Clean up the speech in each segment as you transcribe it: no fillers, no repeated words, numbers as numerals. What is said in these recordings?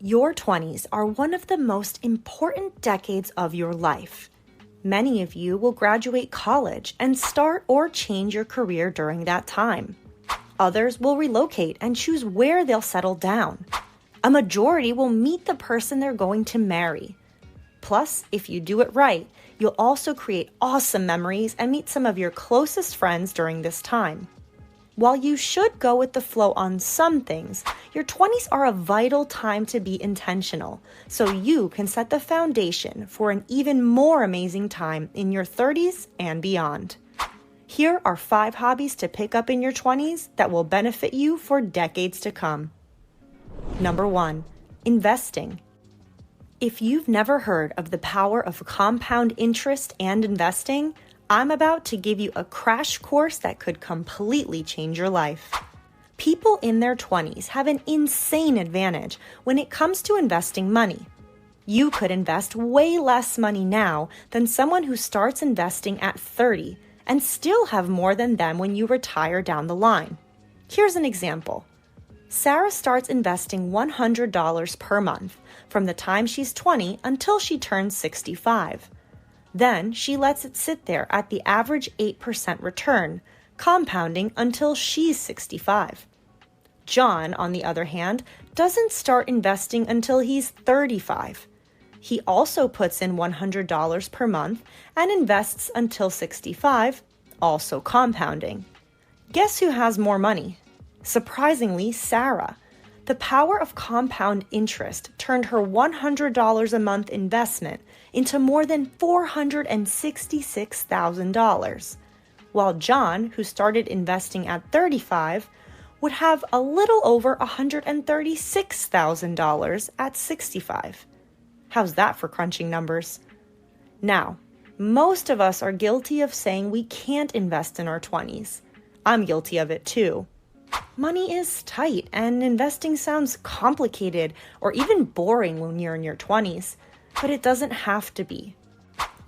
Your 20s are one of the most important decades of your life. Many of you will graduate college and start or change your career during that time. Others will relocate and choose where they'll settle down. A majority will meet the person they're going to marry. Plus, if you do it right, you'll also create awesome memories and meet some of your closest friends during this time. While you should go with the flow on some things, your 20s are a vital time to be intentional, so you can set the foundation for an even more amazing time in your 30s and beyond. Here are 5 hobbies to pick up in your 20s that will benefit you for decades to come. Number 1, investing. If you've never heard of the power of compound interest and investing, I'm about to give you a crash course that could completely change your life. People in their 20s have an insane advantage when it comes to investing money. You could invest way less money now than someone who starts investing at 30 and still have more than them when you retire down the line. Here's an example. Sarah starts investing $100 per month from the time she's 20 until she turns 65. Then she lets it sit there at the average 8% return, compounding until she's 65. John, on the other hand, doesn't start investing until he's 35. He also puts in $100 per month and invests until 65, also compounding. Guess who has more money? Surprisingly, Sarah. The power of compound interest turned her $100 a month investment into more than $466,000, while John, who started investing at 35, would have a little over $136,000 at 65. How's that for crunching numbers? Now, most of us are guilty of saying we can't invest in our 20s. I'm guilty of it too. Money is tight and investing sounds complicated or even boring when you're in your 20s, but it doesn't have to be.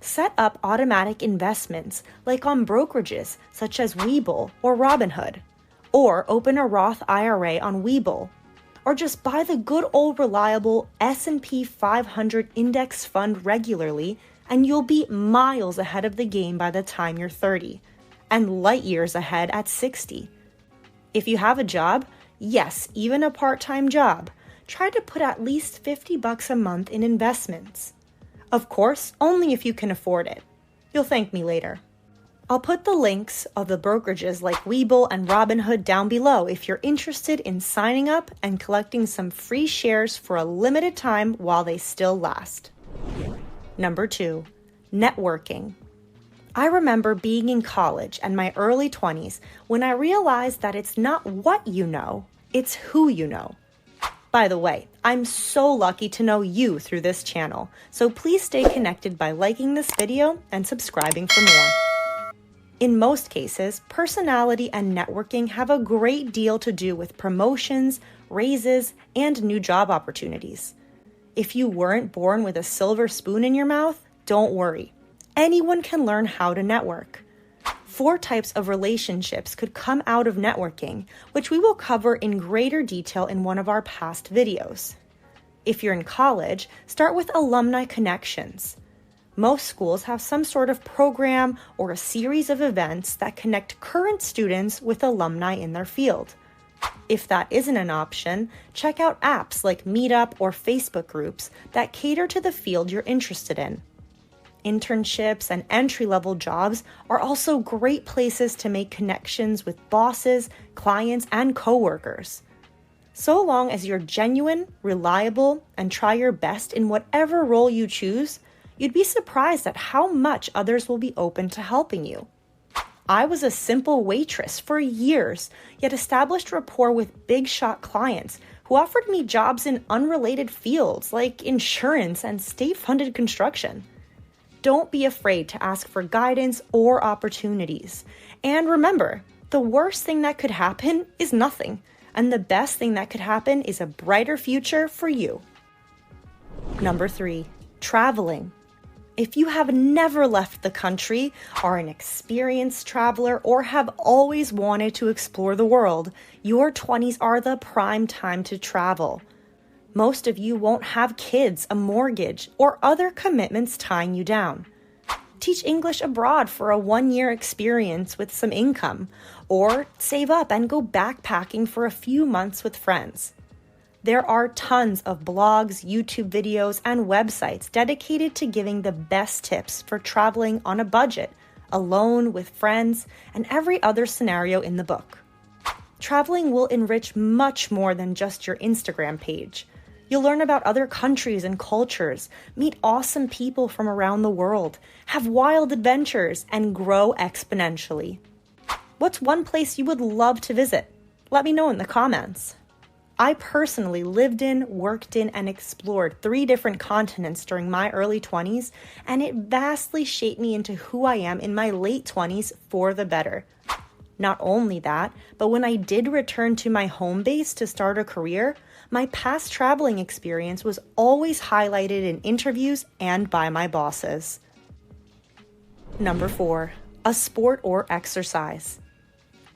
Set up automatic investments like on brokerages such as Webull or Robinhood, or open a Roth IRA on Webull, or just buy the good old reliable S&P 500 index fund regularly and you'll be miles ahead of the game by the time you're 30, and light years ahead at 60. If you have a job, yes, even a part-time job, try to put at least $50 a month in investments. Of course, only if you can afford it. You'll thank me later. I'll put the links of the brokerages like Webull and Robinhood down below if you're interested in signing up and collecting some free shares for a limited time while they still last. Number 2, networking. I remember being in college and my early 20s when I realized that it's not what you know, it's who you know. By the way, I'm so lucky to know you through this channel, so please stay connected by liking this video and subscribing for more. In most cases, personality and networking have a great deal to do with promotions, raises, and new job opportunities. If you weren't born with a silver spoon in your mouth, don't worry. Anyone can learn how to network. 4 types of relationships could come out of networking, which we will cover in greater detail in one of our past videos. If you're in college, start with alumni connections. Most schools have some sort of program or a series of events that connect current students with alumni in their field. If that isn't an option, check out apps like Meetup or Facebook groups that cater to the field you're interested in. Internships and entry-level jobs are also great places to make connections with bosses, clients, and coworkers. So long as you're genuine, reliable, and try your best in whatever role you choose, you'd be surprised at how much others will be open to helping you. I was a simple waitress for years, yet established rapport with big-shot clients who offered me jobs in unrelated fields like insurance and state-funded construction. Don't be afraid to ask for guidance or opportunities. And remember, the worst thing that could happen is nothing, and the best thing that could happen is a brighter future for you. Number 3, traveling. If you have never left the country, are an experienced traveler, or have always wanted to explore the world, your 20s are the prime time to travel. Most of you won't have kids, a mortgage, or other commitments tying you down. Teach English abroad for a 1-year experience with some income, or save up and go backpacking for a few months with friends. There are tons of blogs, YouTube videos, and websites dedicated to giving the best tips for traveling on a budget, alone, with friends, and every other scenario in the book. Traveling will enrich much more than just your Instagram page. You'll learn about other countries and cultures, meet awesome people from around the world, have wild adventures, and grow exponentially. What's one place you would love to visit? Let me know in the comments. I personally lived in, worked in, and explored 3 different continents during my early 20s, and it vastly shaped me into who I am in my late 20s for the better. Not only that, but when I did return to my home base to start a career, my past traveling experience was always highlighted in interviews and by my bosses. Number 4, a sport or exercise.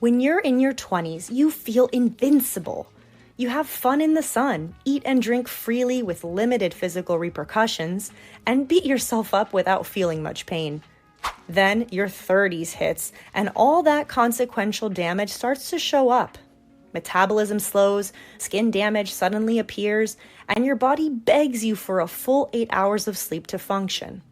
When you're in your 20s, you feel invincible. You have fun in the sun, eat and drink freely with limited physical repercussions, and beat yourself up without feeling much pain. Then your 30s hits, and all that consequential damage starts to show up. Metabolism slows, skin damage suddenly appears, and your body begs you for a full 8 hours of sleep to function.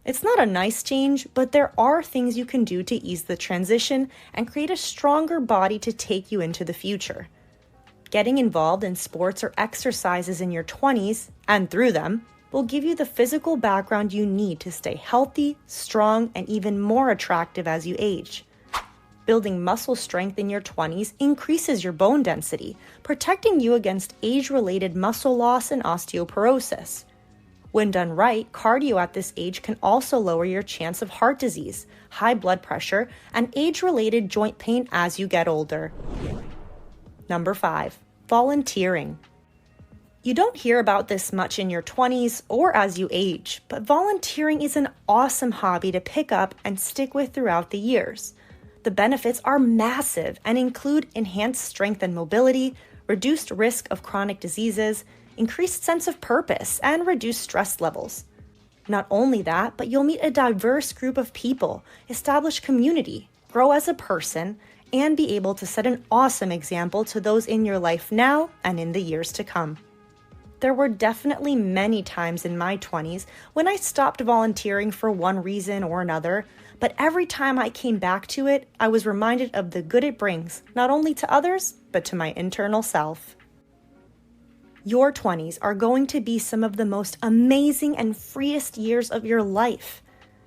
It's not a nice change, but there are things you can do to ease the transition and create a stronger body to take you into the future. Getting involved in sports or exercises in your 20s, and through them, will give you the physical background you need to stay healthy, strong, and even more attractive as you age. Building muscle strength in your 20s increases your bone density, protecting you against age-related muscle loss and osteoporosis. When done right, cardio at this age can also lower your chance of heart disease, high blood pressure, and age-related joint pain as you get older. Number 5, volunteering. You don't hear about this much in your 20s or as you age, but volunteering is an awesome hobby to pick up and stick with throughout the years. The benefits are massive and include enhanced strength and mobility, reduced risk of chronic diseases, increased sense of purpose, and reduced stress levels. Not only that, but you'll meet a diverse group of people, establish community, grow as a person, and be able to set an awesome example to those in your life now and in the years to come. There were definitely many times in my 20s when I stopped volunteering for one reason or another, but every time I came back to it, I was reminded of the good it brings, not only to others, but to my internal self. Your 20s are going to be some of the most amazing and freest years of your life.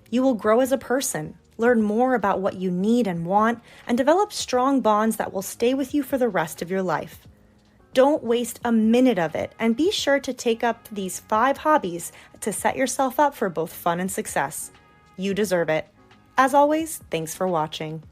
You will grow as a person, learn more about what you need and want, and develop strong bonds that will stay with you for the rest of your life. Don't waste a minute of it, and be sure to take up these 5 hobbies to set yourself up for both fun and success. You deserve it. As always, thanks for watching.